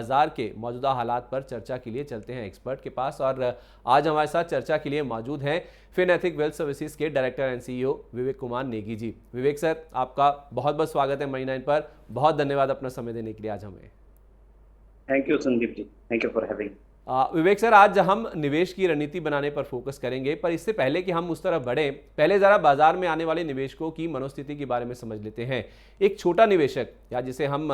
बाजार के मौजूदा हालात पर चर्चा के लिए चलते हैं एक्सपर्ट के पास। और आज हमारे साथ चर्चा के लिए मौजूद हैं फिनएथिक वेल्थ सर्विसेज के director and CEO Vivek Kumar Negi ji. Vivek sir, आपका बहुत बहुत स्वागत है मनी9 पर। बहुत धन्यवाद अपना समय देने के लिए आज हमें। Thank you Sandeep ji, thank you for having. Vivek sir, आज हम निवेश की रणनीति बनाने पर फोकस करेंगे, पर इससे पहले कि हम उस तरफ बढ़ें, पहले जरा बाजार में आने वाले निवेशकों की मनोस्थिति के बारे में समझ लेते हैं। एक छोटा निवेशक, या जिसे हम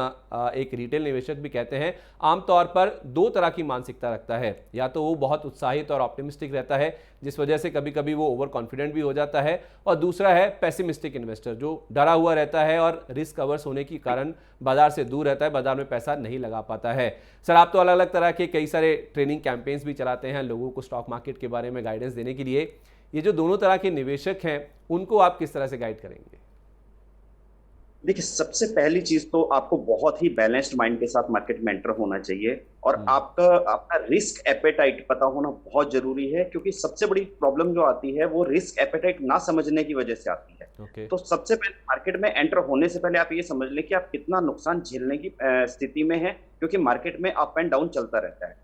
एक रिटेल निवेशक भी कहते हैं, आमतौर पर दो तरह की मानसिकता रखता है। या तो वो बहुत उत्साहित और ऑप्टिमिस्टिक रहता है, जिस वजह से कभी कभी वो ओवर कॉन्फिडेंट भी हो जाता है, और दूसरा है पेसिमिस्टिक इन्वेस्टर, जो डरा हुआ रहता है और रिस्क अवर्स होने के कारण बाजार से दूर रहता है, बाजार में पैसा नहीं लगा पाता है। सर, आप तो अलग अलग तरह के कई सारे ट्रेनिंग कैंपेन्स भी चलाते हैं लोगों को स्टॉक मार्केट के बारे में गाइडेंस देने के लिए। ये जो दोनों तरह के निवेशक हैं, उनको आप किस तरह से गाइड करेंगे? देखिए, सबसे पहली चीज तो आपको बहुत ही बैलेंस्ड माइंड के साथ मार्केट में एंटर होना चाहिए, और आपका आपका रिस्क एपेटाइट पता होना बहुत जरूरी है, क्योंकि सबसे बड़ी प्रॉब्लम जो आती है वो रिस्क एपेटाइट ना समझने की वजह से आती है। तो सबसे पहले मार्केट में एंटर होने से पहले आप ये समझ लें कि आप कितना नुकसान झेलने की स्थिति में है, क्योंकि मार्केट में अप एंड डाउन चलता रहता है।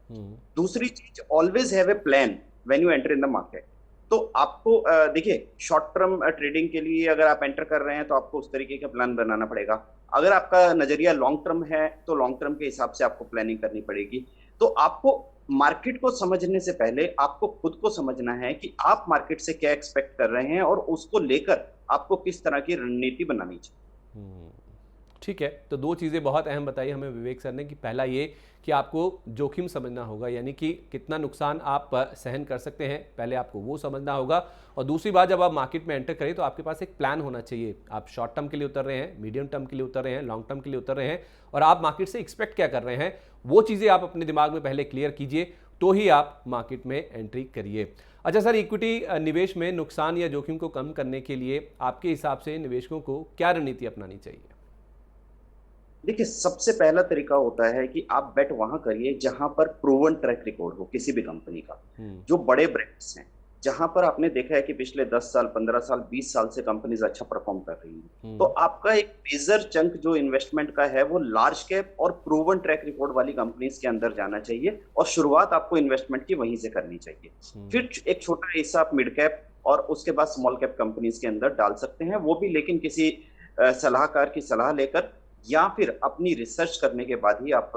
दूसरी चीज, always have a plan when you enter in the market. तो आपको देखिए, शॉर्ट टर्म ट्रेडिंग के लिए अगर आप एंटर कर रहे हैं तो आपको उस तरीके का प्लान बनाना पड़ेगा। अगर आपका नजरिया लॉन्ग टर्म है तो लॉन्ग टर्म के हिसाब से आपको प्लानिंग करनी पड़ेगी। तो आपको मार्केट को समझने से पहले आपको खुद को समझना है कि आप मार्केट से क्या एक्सपेक्ट कर रहे हैं, और उसको लेकर आपको किस तरह की रणनीति बनानी चाहिए। ठीक है, तो दो चीज़ें बहुत अहम बताई हमें विवेक सर ने, कि पहला ये कि आपको जोखिम समझना होगा, यानी कि कितना नुकसान आप सहन कर सकते हैं, पहले आपको वो समझना होगा। और दूसरी बात, जब आप मार्केट में एंटर करें तो आपके पास एक प्लान होना चाहिए। आप शॉर्ट टर्म के लिए उतर रहे हैं, मीडियम टर्म के लिए उतर रहे हैं, लॉन्ग टर्म के लिए उतर रहे हैं, और आप मार्केट से एक्सपेक्ट क्या कर रहे हैं, वो चीज़ें आप अपने दिमाग में पहले क्लियर कीजिए, तो ही आप मार्केट में एंट्री करिए। अच्छा सर, इक्विटी निवेश में नुकसान या जोखिम को कम करने के लिए आपके हिसाब से निवेशकों को क्या रणनीति अपनानी चाहिए? देखिए, सबसे पहला तरीका होता है कि आप बेट वहां करिए जहां पर प्रूवन ट्रैक रिकॉर्ड हो किसी भी कंपनी का। जो बड़े ब्रांड्स हैं, जहां पर आपने देखा है कि पिछले 10 साल, 15 साल, 20 साल से कंपनीज अच्छा परफॉर्म कर रही हैं, तो आपका एक मेजर चंक जो इन्वेस्टमेंट का है वो लार्ज कैप और प्रूवन ट्रैक रिकॉर्ड वाली कंपनीज के अंदर जाना चाहिए, और शुरुआत आपको इन्वेस्टमेंट की वहीं से करनी चाहिए। फिर एक छोटा हिस्सा आप मिड कैप और उसके बाद स्मॉल कैप कंपनीज के अंदर डाल सकते हैं, वो भी लेकिन किसी सलाहकार की सलाह लेकर, या फिर अपनी रिसर्च करने के बाद ही आप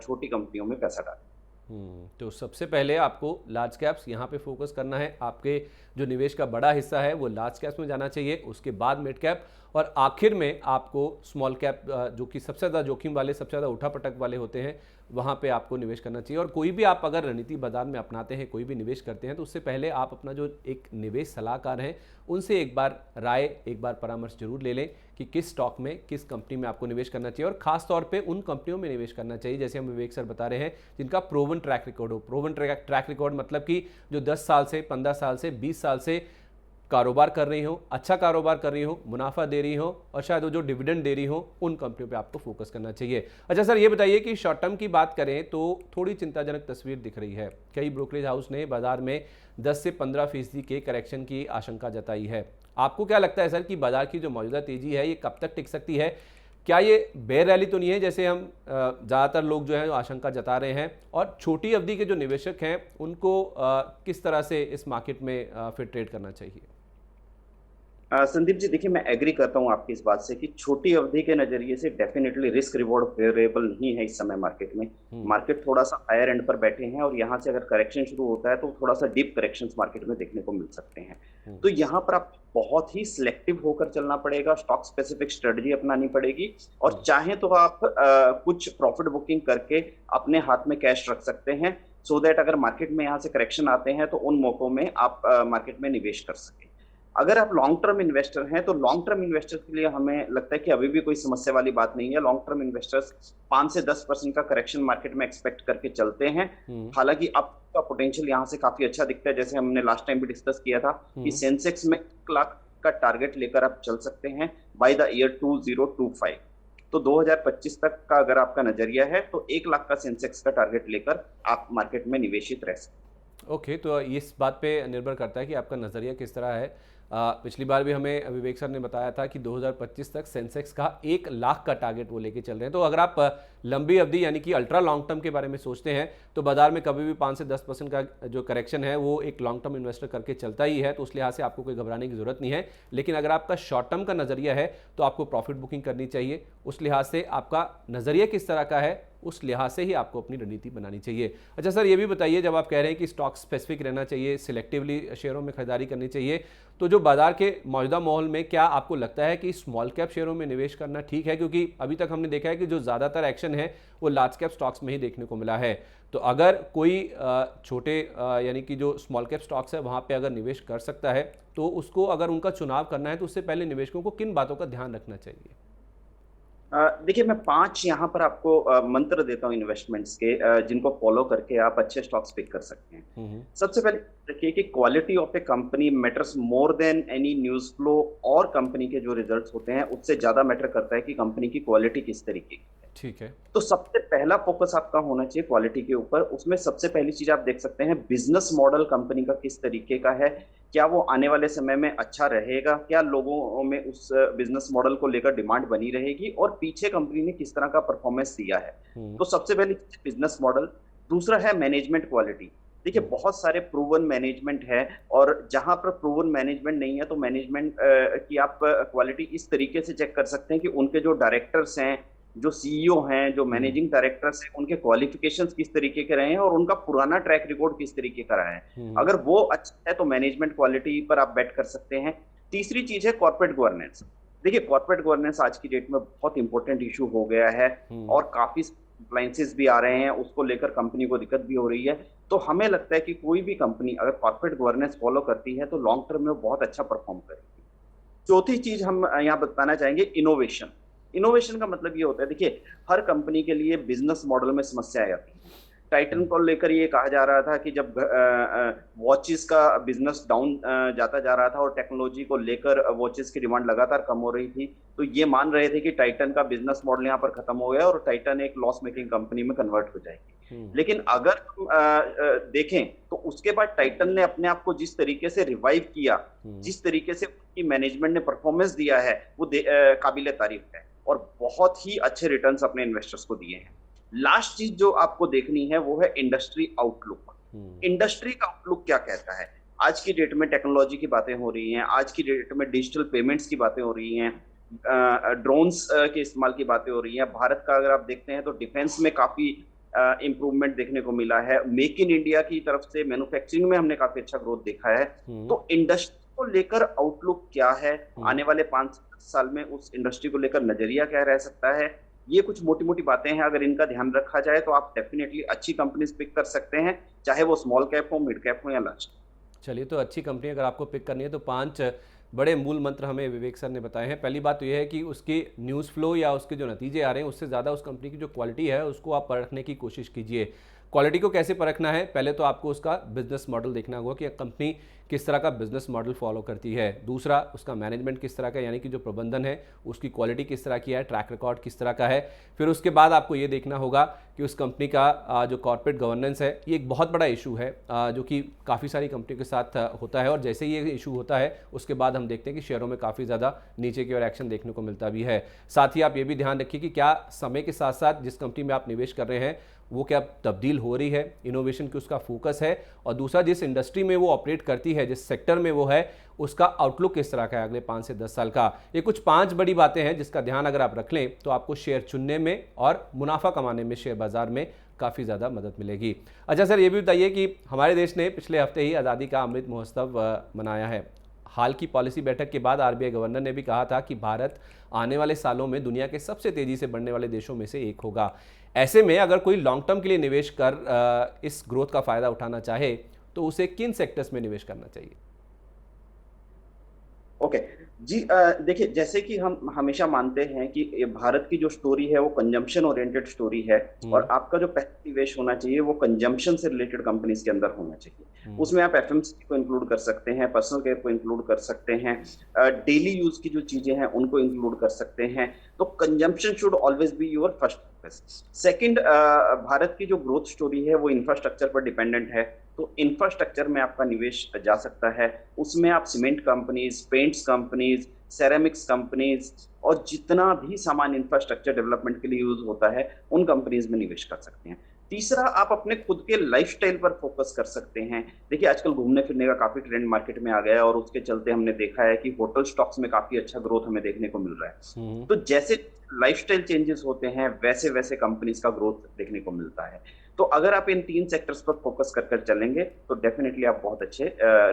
छोटी कंपनियों में पैसा डालें। तो सबसे पहले आपको लार्ज कैप्स यहाँ पे फोकस करना है। आपके जो निवेश का बड़ा हिस्सा है वो लार्ज कैप्स में जाना चाहिए, उसके बाद मिड कैप, और आखिर में आपको स्मॉल कैप, जो कि सबसे ज़्यादा जोखिम वाले, सबसे ज़्यादा उठापटक वाले होते हैं, वहाँ पे आपको निवेश करना चाहिए। और कोई भी आप अगर रणनीति बाजार में अपनाते हैं, कोई भी निवेश करते हैं, तो उससे पहले आप अपना जो एक निवेश सलाहकार हैं उनसे एक बार राय, एक बार परामर्श जरूर ले लें कि किस स्टॉक में, किस कंपनी में आपको निवेश करना चाहिए, और खास तौर पे उन कंपनियों में निवेश करना चाहिए, जैसे हम विवेक सर बता रहे हैं, जिनका प्रूवन ट्रैक रिकॉर्ड हो। प्रूवन ट्रैक रिकॉर्ड मतलब कि जो 10 साल से, 15 साल से, 20 साल से कारोबार कर रही हो, अच्छा कारोबार कर रही हो, मुनाफा दे रही हो, और शायद वो जो डिविडेंड दे रही हो, उन कंपनियों पे आपको फोकस करना चाहिए। अच्छा सर, ये बताइए कि शॉर्ट टर्म की बात करें तो थोड़ी चिंताजनक तस्वीर दिख रही है। कई ब्रोकरेज हाउस ने बाजार में 10 से 15% के करेक्शन की आशंका जताई है। आपको क्या लगता है सर कि बाजार की जो मौजूदा तेजी है ये कब तक टिक सकती है? क्या ये बेयर रैली तो नहीं है, जैसे हम ज़्यादातर लोग जो है आशंका जता रहे हैं? और छोटी अवधि के जो निवेशक हैं उनको किस तरह से इस मार्केट में फिर ट्रेड करना चाहिए? संदीप जी, देखिए, मैं एग्री करता हूं आपकी इस बात से कि छोटी अवधि के नजरिए से डेफिनेटली रिस्क रिवॉर्ड फेवरेबल नहीं है इस समय मार्केट में। मार्केट थोड़ा सा हायर एंड पर बैठे हैं, और यहाँ से अगर करेक्शन शुरू होता है तो थोड़ा सा डीप करेक्शंस मार्केट में देखने को मिल सकते हैं। तो यहाँ पर आप बहुत ही सिलेक्टिव होकर चलना पड़ेगा, स्टॉक स्पेसिफिक स्ट्रेटजी अपनानी पड़ेगी, और चाहे तो आप कुछ प्रॉफिट बुकिंग करके अपने हाथ में कैश रख सकते हैं, सो दैट अगर मार्केट में यहाँ से करेक्शन आते हैं तो उन मौकों में आप मार्केट में निवेश कर सकें। अगर आप लॉन्ग टर्म इन्वेस्टर हैं तो लॉन्ग टर्म इन्वेस्टर के लिए हमें लगता है कि अभी भी कोई समस्या वाली बात नहीं है। लॉन्ग टर्म इन्वेस्टर्स 5 से 10% का करेक्शन मार्केट में एक्सपेक्ट करके चलते हैं। हालांकि अब का पोटेंशियल यहाँ से काफी अच्छा दिखता है, जैसे हमने लास्ट टाइम भी डिस्कस किया था कि सेंसेक्स में 1 लाख का टारगेट लेकर आप चल सकते हैं बाय द ईयर 2025। तो 2025 तक का अगर आपका नजरिया है तो 1 लाख का सेंसेक्स का टारगेट लेकर आप मार्केट में निवेशित रह सकते हैं। ओके, तो इस बात पे निर्भर करता है कि आपका नज़रिया किस तरह है। पिछली बार भी हमें विवेक सर ने बताया था कि 2025 तक सेंसेक्स का 1 लाख का टारगेट वो लेके चल रहे हैं। तो अगर आप लंबी अवधि यानी कि अल्ट्रा लॉन्ग टर्म के बारे में सोचते हैं तो बाजार में कभी भी 5 से 10% का जो करेक्शन है वो एक लॉन्ग टर्म इन्वेस्टर करके चलता ही है, तो उस लिहाज से आपको कोई घबराने की जरूरत नहीं है। लेकिन अगर आपका शॉर्ट टर्म का नजरिया है तो आपको प्रॉफिट बुकिंग करनी चाहिए। उस लिहाज से आपका नजरिया किस तरह का है उस लिहाज से ही आपको अपनी रणनीति बनानी चाहिए। अच्छा सर, ये भी बताइए, जब आप कह रहे हैं कि स्टॉक स्पेसिफिक रहना चाहिए, सिलेक्टिवली शेयरों में खरीदारी करनी चाहिए, तो जो बाजार के मौजूदा माहौल में क्या आपको लगता है कि स्मॉल कैप शेयरों में निवेश करना ठीक है? क्योंकि अभी तक हमने देखा है कि जो ज़्यादातर एक्शन है वो लार्ज कैप स्टॉक्स में ही देखने को मिला है। तो अगर कोई छोटे यानी कि जो स्मॉल कैप स्टॉक्स है वहाँ पे अगर निवेश कर सकता है तो उसको अगर उनका चुनाव करना है तो उससे पहले निवेशकों को किन बातों का ध्यान रखना चाहिए? देखिए, मैं 5 यहाँ पर आपको मंत्र देता हूँ इन्वेस्टमेंट्स के, जिनको फॉलो करके आप अच्छे स्टॉक्स पिक कर सकते हैं। सबसे पहले देखिए कि quality of A company matters more than any news flow, और कंपनी के जो रिजल्ट्स होते हैं उससे ज्यादा मैटर करता है कि कंपनी की क्वालिटी किस तरीके की है। ठीक है। तो सबसे पहला फोकस आपका होना चाहिए क्वालिटी के ऊपर। उसमें सबसे पहली चीज आप देख सकते हैं बिजनेस मॉडल कंपनी का किस तरीके का है, क्या वो आने वाले समय में अच्छा रहेगा, क्या लोगों में उस बिजनेस मॉडल को लेकर डिमांड बनी रहेगी, और पीछे कंपनी ने किस तरह का परफॉर्मेंस दिया है। तो सबसे पहले बिजनेस मॉडल। दूसरा है मैनेजमेंट क्वालिटी। देखिए, बहुत सारे प्रूवन मैनेजमेंट है, और जहां पर प्रूवन मैनेजमेंट नहीं है तो मैनेजमेंट की आप क्वालिटी इस तरीके से चेक कर सकते हैं कि उनके जो डायरेक्टर्स हैं, जो सीईओ हैं, जो मैनेजिंग डायरेक्टर्स हैं, उनके क्वालिफिकेशंस किस तरीके के रहे हैं और उनका पुराना ट्रैक रिकॉर्ड किस तरीके का रहा है। अगर वो अच्छा है तो मैनेजमेंट क्वालिटी पर आप बेट कर सकते हैं। तीसरी चीज है कॉर्पोरेट गवर्नेंस। देखिए, कॉर्पोरेट गवर्नेंस आज की डेट में बहुत इंपॉर्टेंट इशू हो गया है, और काफी कंप्लायंसेस भी आ रहे हैं, उसको लेकर कंपनी को दिक्कत भी हो रही है। तो हमें लगता है कि कोई भी कंपनी अगर कॉर्पोरेट गवर्नेंस फॉलो करती है तो लॉन्ग टर्म में वो बहुत अच्छा परफॉर्म करेगी। चौथी चीज हम यहाँ बताना चाहेंगे इनोवेशन। इनोवेशन का मतलब ये होता है, देखिए, हर कंपनी के लिए बिजनेस मॉडल में समस्याएं आती हैं। टाइटन को लेकर ये कहा जा रहा था कि जब वॉचेस का बिजनेस डाउन जाता जा रहा था और टेक्नोलॉजी को लेकर वॉचेस की डिमांड लगातार कम हो रही थी, तो ये मान रहे थे कि टाइटन का बिजनेस मॉडल यहाँ पर खत्म हो गया और टाइटन एक लॉस मेकिंग कंपनी में कन्वर्ट हो जाएगी। लेकिन अगर हम देखें तो उसके बाद टाइटन ने अपने आप को जिस तरीके से रिवाइव किया, जिस तरीके से उनकी मैनेजमेंट ने परफॉर्मेंस दिया है, वो काबिले तारीफ है, और बहुत ही अच्छे रिटर्न्स अपने इन्वेस्टर्स को दिए हैं। लास्ट चीज जो आपको देखनी है वो है इंडस्ट्री आउटलुक। इंडस्ट्री का आउटलुक क्या कहता है? आज की डेट में टेक्नोलॉजी की बातें हो रही हैं, आज की डेट में डिजिटल पेमेंट्स की बातें हो रही हैं, ड्रोन्स के इस्तेमाल की बातें हो रही हैं। भारत का अगर आप देखते हैं तो डिफेंस में काफी इंप्रूवमेंट देखने को मिला है। मेक इन इंडिया की तरफ से मैन्युफैक्चरिंग में हमने काफी अच्छा ग्रोथ देखा है। तो इंडस्ट्री को लेकर आउटलुक क्या है, आने वाले 5 साल में उस इंडस्ट्री को लेकर नजरिया क्या रह सकता है, ये कुछ मोटी मोटी बातें हैं। अगर इनका ध्यान रखा जाए तो आप डेफिनेटली अच्छी कंपनीज पिक कर सकते हैं, चाहे वो स्मॉल कैप हो, मिड कैप हो या लार्ज। चलिए, तो अच्छी कंपनी अगर आपको पिक करनी है तो 5 बड़े मूल मंत्र हमें विवेक सर ने बताए हैं। पहली बात तो यह है कि उसकी न्यूज़ फ्लो या उसके जो नतीजे आ रहे हैं उससे ज़्यादा उस कंपनी की जो क्वालिटी है उसको आप परखने की कोशिश कीजिए। क्वालिटी को कैसे परखना है? पहले तो आपको उसका बिजनेस मॉडल देखना होगा कि कंपनी किस तरह का बिजनेस मॉडल फॉलो करती है। दूसरा, उसका मैनेजमेंट किस तरह का, यानी कि जो प्रबंधन है उसकी क्वालिटी किस तरह की है, ट्रैक रिकॉर्ड किस तरह का है। फिर उसके बाद आपको ये देखना होगा कि उस कंपनी का जो कॉर्पोरेट गवर्नेंस है, ये एक बहुत बड़ा इशू है जो कि काफ़ी सारी कंपनियों के साथ होता है, और जैसे ही ये इशू होता है उसके बाद हम देखते हैं कि शेयरों में काफ़ी ज़्यादा नीचे की ओर एक्शन देखने को मिलता भी है। साथ ही आप ये भी ध्यान रखिए कि क्या समय के साथ साथ जिस कंपनी में आप निवेश कर रहे हैं वो क्या तब्दील हो रही है, इनोवेशन की उसका फोकस है, और दूसरा जिस इंडस्ट्री में वो ऑपरेट करती है, जिस सेक्टर में वो है, उसका आउटलुक किस तरह का है अगले 5 से 10 साल का। ये कुछ 5 बड़ी बातें हैं जिसका ध्यान अगर आप रख लें तो आपको शेयर चुनने में और मुनाफा कमाने में शेयर बाजार में काफ़ी ज़्यादा मदद मिलेगी। अच्छा सर, ये भी बताइए कि हमारे देश ने पिछले हफ्ते ही आज़ादी का अमृत महोत्सव मनाया है। हाल की पॉलिसी बैठक के बाद आरबीआई गवर्नर ने भी कहा था कि भारत आने वाले सालों में दुनिया के सबसे तेज़ी से बढ़ने वाले देशों में से एक होगा। ऐसे में अगर कोई लॉन्ग टर्म के लिए निवेश कर इस ग्रोथ का फ़ायदा उठाना चाहे तो उसे किन सेक्टर्स में निवेश करना चाहिए? ओके जी, देखिए, जैसे कि हम हमेशा मानते हैं कि भारत की जो स्टोरी है वो कंजम्पशन ओरिएंटेड स्टोरी है, और आपका जो पहला निवेश होना चाहिए वो कंजम्पशन से रिलेटेड कंपनीज के अंदर होना चाहिए। उसमें आप एफएमसीजी को इंक्लूड कर सकते हैं, पर्सनल केयर को इंक्लूड कर सकते हैं, डेली यूज की जो चीजें हैं उनको इंक्लूड कर सकते हैं। तो consumption should always be your first focus. Second, Bharat की जो ग्रोथ स्टोरी है वो इंफ्रास्ट्रक्चर पर डिपेंडेंट है। तो इंफ्रास्ट्रक्चर में आपका निवेश जा सकता है। उसमें आप cement companies, paints companies, ceramics companies और जितना भी सामान इंफ्रास्ट्रक्चर डेवलपमेंट के लिए यूज होता है उन कंपनीज में निवेश कर सकते हैं। तीसरा, आप अपने खुद के लाइफस्टाइल पर फोकस कर सकते हैं। देखिए, आजकल घूमने फिरने का काफी ट्रेंड मार्केट में आ गया है और उसके चलते हमने देखा है कि होटल स्टॉक्स में काफी अच्छा ग्रोथ हमें देखने को मिल रहा है। तो जैसे लाइफस्टाइल चेंजेस होते हैं वैसे वैसे कंपनीज का ग्रोथ देखने को मिलता है। तो अगर आप इन 3 सेक्टर्स पर फोकस कर कर चलेंगे तो डेफिनेटली आप बहुत अच्छे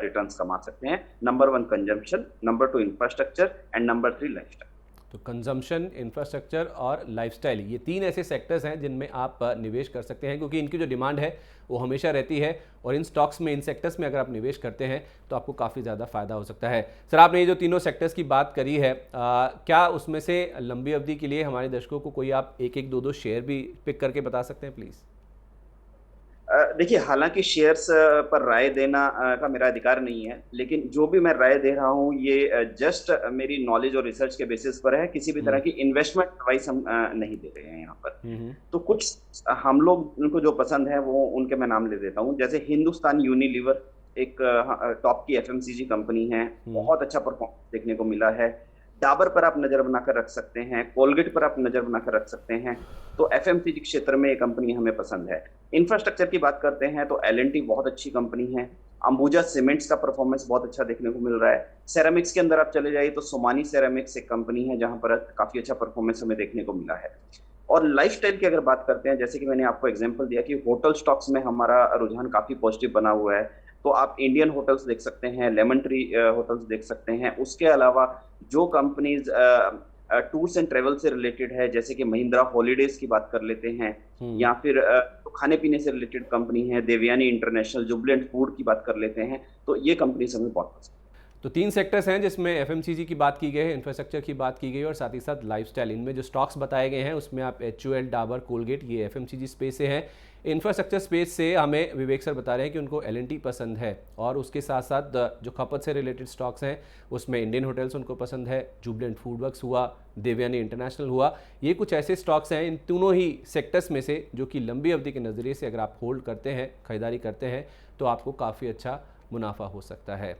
रिटर्न्स कमा सकते हैं। Number 1 consumption, number 2 infrastructure and number 3 lifestyle. तो कंजम्पशन, इंफ्रास्ट्रक्चर और लाइफस्टाइल, ये 3 ऐसे सेक्टर्स हैं जिनमें आप निवेश कर सकते हैं, क्योंकि इनकी जो डिमांड है वो हमेशा रहती है और इन स्टॉक्स में, इन सेक्टर्स में अगर आप निवेश करते हैं तो आपको काफ़ी ज़्यादा फ़ायदा हो सकता है। सर, आपने ये जो तीनों सेक्टर्स की बात करी है, क्या उसमें से लंबी अवधि के लिए हमारे दर्शकों को कोई आप एक एक दो दो शेयर भी पिक करके बता सकते हैं प्लीज़? देखिए, हालांकि शेयर्स पर राय देना का मेरा अधिकार नहीं है, लेकिन जो भी मैं राय दे रहा हूँ ये जस्ट मेरी नॉलेज और रिसर्च के बेसिस पर है। किसी भी तरह की इन्वेस्टमेंट एडवाइस हम नहीं दे रहे हैं यहाँ पर। तो कुछ हम लोग उनको जो पसंद है वो उनके मैं नाम ले देता हूँ। जैसे हिंदुस्तान यूनिलीवर एक टॉप की एफएमसीजी कंपनी है, बहुत अच्छा परफॉर्मेंस देखने को मिला है। डाबर पर आप नजर बनाकर रख सकते हैं, कोलगेट पर आप नजर बनाकर रख सकते हैं। तो एफएमसीजी क्षेत्र में ये कंपनी हमें पसंद है। इंफ्रास्ट्रक्चर की बात करते हैं तो एल&टी बहुत अच्छी कंपनी है। अंबुजा सीमेंट्स का परफॉर्मेंस बहुत अच्छा देखने को मिल रहा है। सेरामिक्स के अंदर आप चले जाइए तो सोमानी सेरामिक्स एक कंपनी है जहां पर काफी अच्छा परफॉर्मेंस हमें देखने को मिला है। और लाइफस्टाइल की अगर बात करते हैं, जैसे कि मैंने आपको एग्जांपल दिया कि होटल स्टॉक्स में हमारा रुझान काफी पॉजिटिव बना हुआ है, तो आप इंडियन होटल्स देख सकते हैं, लेमन ट्री होटल्स देख सकते हैं। उसके अलावा जो कंपनीज टूर्स एंड ट्रेवल से रिलेटेड है, जैसे कि महिंद्रा हॉलीडेज की बात कर लेते हैं, या फिर तो खाने पीने से रिलेटेड कंपनी है देवयानी इंटरनेशनल, जुबलेंट फूड की बात कर लेते हैं, तो ये कंपनीज हमें बहुत पसंद। तो 3 सेक्टर्स हैं जिसमें एफएमसीजी की बात की गई है, इंफ्रास्ट्रक्चर की बात की गई और साथ ही साथ लाइफस्टाइल। इनमें जो स्टॉक्स बताए गए हैं उसमें आप HUL, डाबर, कोलगेट, ये एफएमसीजी स्पेस से हैं। इंफ्रास्ट्रक्चर स्पेस से हमें विवेक सर बता रहे हैं कि उनको L&T पसंद है और उसके साथ साथ जो खपत से रिलेटेड स्टॉक्स हैं उसमें इंडियन होटल्स उनको पसंद है, जुबलेंट फूड वर्क्स हुआ, देवयानी इंटरनेशनल हुआ। ये कुछ ऐसे स्टॉक्स हैं इन तीनों ही सेक्टर्स में से जो कि लंबी अवधि के नज़रिए से अगर आप होल्ड करते हैं, खरीदारी करते हैं, तो आपको काफ़ी अच्छा मुनाफा हो सकता है।